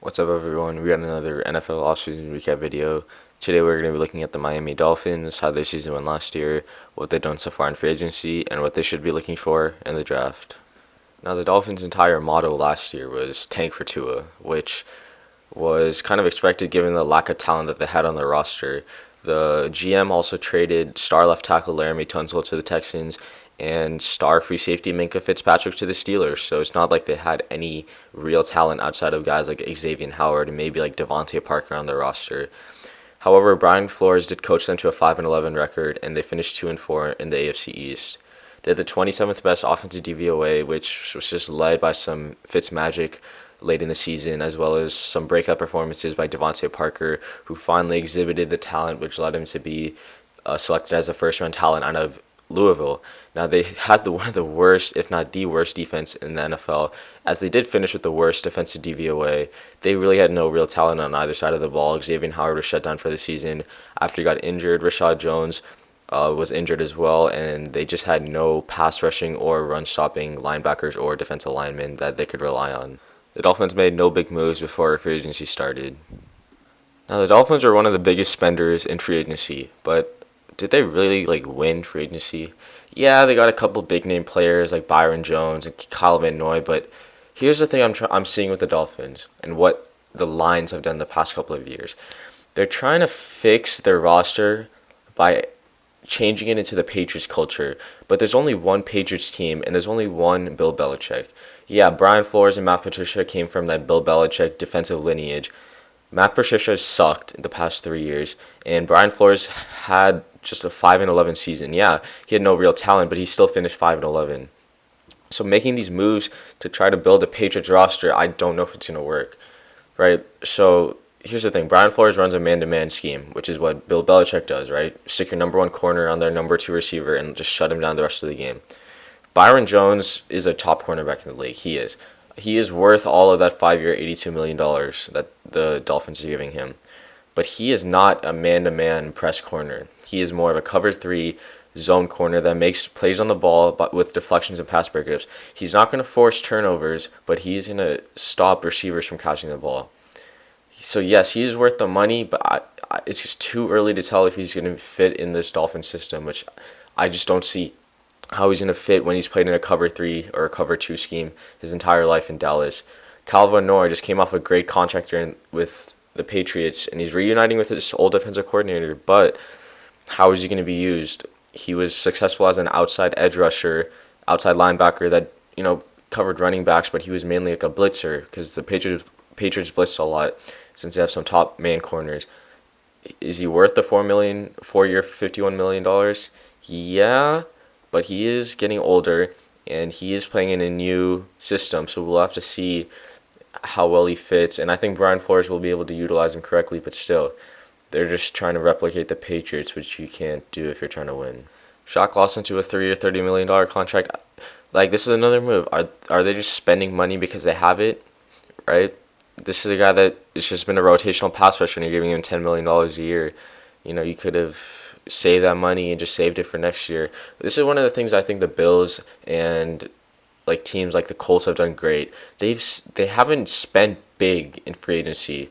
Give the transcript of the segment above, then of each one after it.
What's up, everyone? We got another NFL offseason recap video. Today, we're going to be looking at the Miami Dolphins, how their season went last year, what they've done so far in free agency, and what they should be looking for in the draft. Now, the Dolphins' entire motto last year was tank for Tua, which was kind of expected given the lack of talent that they had on their roster. The GM also traded star left tackle Laramie Tunsil to the Texans and star free safety Minka Fitzpatrick to the Steelers. So it's not like they had any real talent outside of guys like Xavier Howard and maybe like Devontae Parker on their roster. However, Brian Flores did coach them to a 5-11 record, and they finished 2-4 in the AFC East. They had the 27th best offensive DVOA, which was just led by some Fitzmagic late in the season, as well as some breakout performances by Devontae Parker, who finally exhibited the talent which led him to be selected as a first-round talent out of Louisville. Now, they had one of the worst, if not the worst, defense in the NFL, as they did finish with the worst defensive DVOA. They really had no real talent on either side of the ball. Xavier Howard was shut down for the season after he got injured. Rashad Jones was injured as well, and they just had no pass rushing or run stopping linebackers or defensive linemen that they could rely on. The Dolphins made no big moves before free agency started. Now, the Dolphins are one of the biggest spenders in free agency, but did they really win free agency? Yeah, they got a couple big name players like Byron Jones and Kyle Van Noy, but here's the thing I'm seeing with the Dolphins and what the Lions have done the past couple of years. They're trying to fix their roster by changing it into the Patriots culture, but there's only one Patriots team and there's only one Bill Belichick. Yeah, Brian Flores and Matt Patricia came from that Bill Belichick defensive lineage. Matt Patricia has sucked in the past 3 years, and Brian Flores had just a 5-11 season. Yeah, he had no real talent, but he still finished 5-11. So making these moves to try to build a Patriots roster, I don't know if it's gonna work, right? So here's the thing: Brian Flores runs a man-to-man scheme, which is what Bill Belichick does, right? Stick your number one corner on their number two receiver and just shut him down the rest of the game. Byron Jones is a top cornerback in the league. He is. He is worth all of that 5-year, $82 million that the Dolphins are giving him. But he is not a man-to-man press corner. He is more of a cover three zone corner that makes plays on the ball but with deflections and pass breakups. He's not going to force turnovers, but he's going to stop receivers from catching the ball. So yes, he's worth the money, but it's just too early to tell if he's going to fit in this Dolphin system, which I just don't see how he's going to fit when he's played in a cover three or a cover two scheme his entire life in Dallas. Kyle Van Noy just came off a great contract with the Patriots, and he's reuniting with his old defensive coordinator, but how is he going to be used? He was successful as an outside edge rusher, outside linebacker that, covered running backs, but he was mainly like a blitzer because the Patriots blitz a lot since they have some top man corners. Is he worth the $4-year, $51 million? Yeah, but he is getting older, and he is playing in a new system, so we'll have to see how well he fits. And I think Brian Flores will be able to utilize him correctly, but still, they're just trying to replicate the Patriots, which you can't do if you're trying to win. Shaq Lawson to a 3-year, $30 million contract. This is another move. Are they just spending money because they have it, right? This is a guy that has just been a rotational pass rusher, and you're giving him $10 million a year. You could have saved that money and just saved it for next year. This is one of the things I think the Bills and teams like the Colts have done great. They haven't spent big in free agency.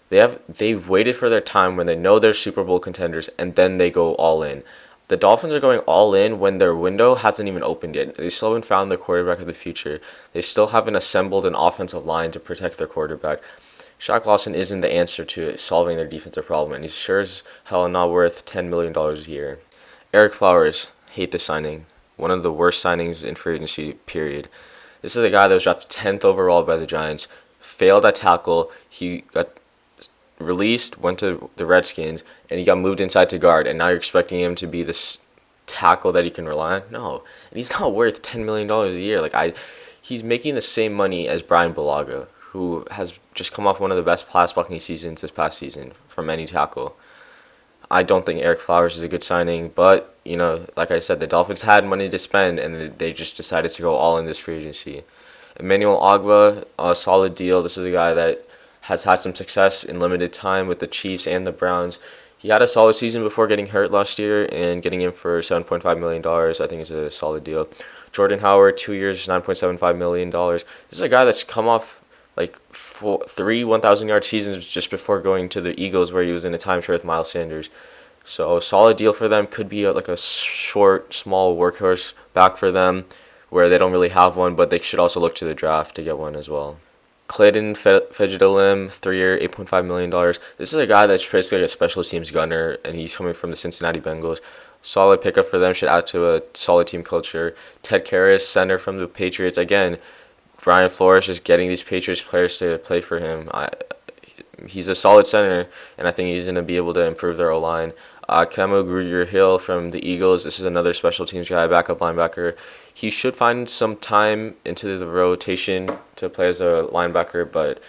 They've waited for their time when they know they're Super Bowl contenders, and then they go all in. The Dolphins are going all in when their window hasn't even opened yet. They still haven't found their quarterback of the future. They still haven't assembled an offensive line to protect their quarterback. Shaq Lawson isn't the answer to solving their defensive problem, and he's sure as hell not worth $10 million a year. Eric Flowers, hate this signing. One of the worst signings in free agency, period. This is a guy that was drafted 10th overall by the Giants, failed at tackle. He got released, went to the Redskins, and he got moved inside to guard, and now you're expecting him to be this tackle that he can rely on? No. And he's not worth $10 million a year. He's making the same money as Brian Bulaga, who has just come off one of the best pass blocking seasons this past season from any tackle. I don't think Eric Flowers is a good signing, but, like I said, the Dolphins had money to spend, and they just decided to go all in this free agency. Emmanuel Ogbah, a solid deal. This is a guy that has had some success in limited time with the Chiefs and the Browns. He had a solid season before getting hurt last year, and getting him for $7.5 million I think is a solid deal. Jordan Howard, 2 years, $9.75 million. This is a guy that's come off like 1,000-yard seasons just before going to the Eagles, where he was in a timeshare with Miles Sanders. So a solid deal for them. Could be like a short, small workhorse back for them, where they don't really have one, but they should also look to the draft to get one as well. Clayton Fejedelem, 3-year, $8.5 million. This is a guy that's basically like a special teams gunner, and he's coming from the Cincinnati Bengals. Solid pickup for them. Should add to a solid team culture. Ted Karras, center from the Patriots. Again, Brian Flores just getting these Patriots players to play for him. He's a solid center, and I think he's going to be able to improve their O-line. Camo Grugier-Hill from the Eagles. This is another special teams guy, backup linebacker. He should find some time into the rotation to play as a linebacker, but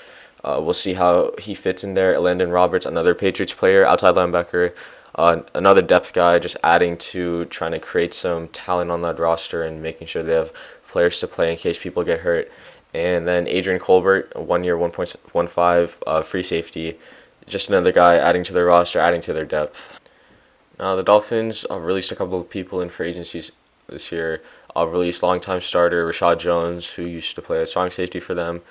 we'll see how he fits in there. Landon Roberts, another Patriots player, outside linebacker. Another depth guy, just adding to trying to create some talent on that roster and making sure they have players to play in case people get hurt. And then Adrian Colbert, 1 year, 1.15 free safety. Just another guy adding to their roster, adding to their depth. Now, the Dolphins released a couple of people in free agencies this year. Released longtime starter Rashad Jones, who used to play a strong safety for them,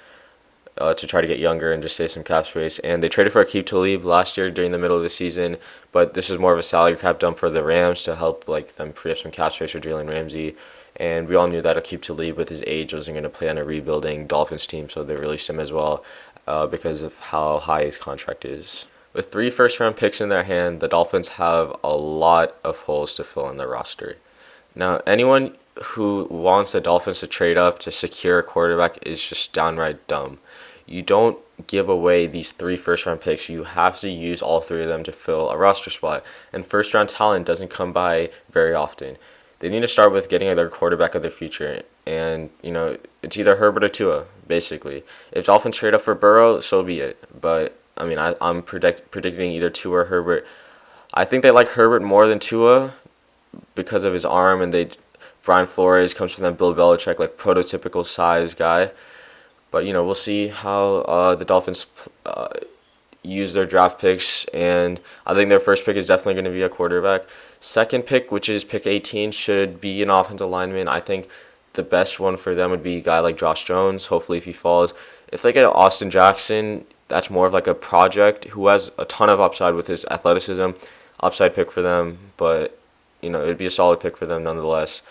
to try to get younger and just save some cap space. And they traded for Aqib Talib last year during the middle of the season, but this is more of a salary cap dump for the Rams to help them free up some cap space for Jalen Ramsey. And we all knew that Aqib Talib, with his age, wasn't going to play on a rebuilding Dolphins team, so they released him as well because of how high his contract is. With 3 first-round picks in their hand, the Dolphins have a lot of holes to fill in their roster. Now, anyone who wants the Dolphins to trade up to secure a quarterback is just downright dumb. You don't give away these 3 first-round picks. You have to use all 3 of them to fill a roster spot. And first-round talent doesn't come by very often. They need to start with getting their quarterback of the future. And, it's either Herbert or Tua, basically. If Dolphins trade up for Burrow, so be it. But, I'm predicting either Tua or Herbert. I think they like Herbert more than Tua because of his arm, and Brian Flores comes from that Bill Belichick, prototypical size guy. But, we'll see how the Dolphins use their draft picks, and I think their first pick is definitely going to be a quarterback. Second pick, which is pick 18, should be an offensive lineman. I think the best one for them would be a guy like Josh Jones, hopefully if he falls. If they get Austin Jackson, that's more of a project who has a ton of upside with his athleticism. Upside pick for them, but, it'd be a solid pick for them nonetheless.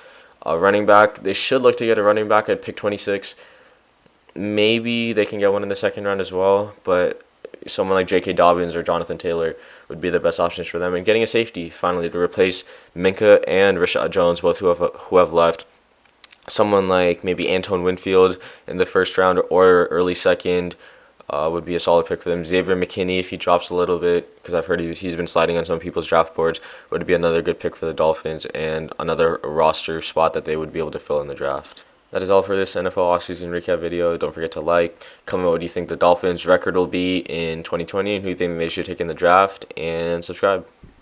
Running back, they should look to get a running back at pick 26. Maybe they can get one in the second round as well, but someone like J.K. Dobbins or Jonathan Taylor would be the best options for them. And getting a safety, finally, to replace Minka and Rashad Jones, both who have left. Someone like maybe Antoine Winfield in the first round or early second would be a solid pick for them. Xavier McKinney, if he drops a little bit, because I've heard he's been sliding on some people's draft boards, would be another good pick for the Dolphins and another roster spot that they would be able to fill in the draft. That is all for this NFL offseason recap video. Don't forget to comment what do you think the Dolphins' record will be in 2020 and who you think they should take in the draft, and subscribe.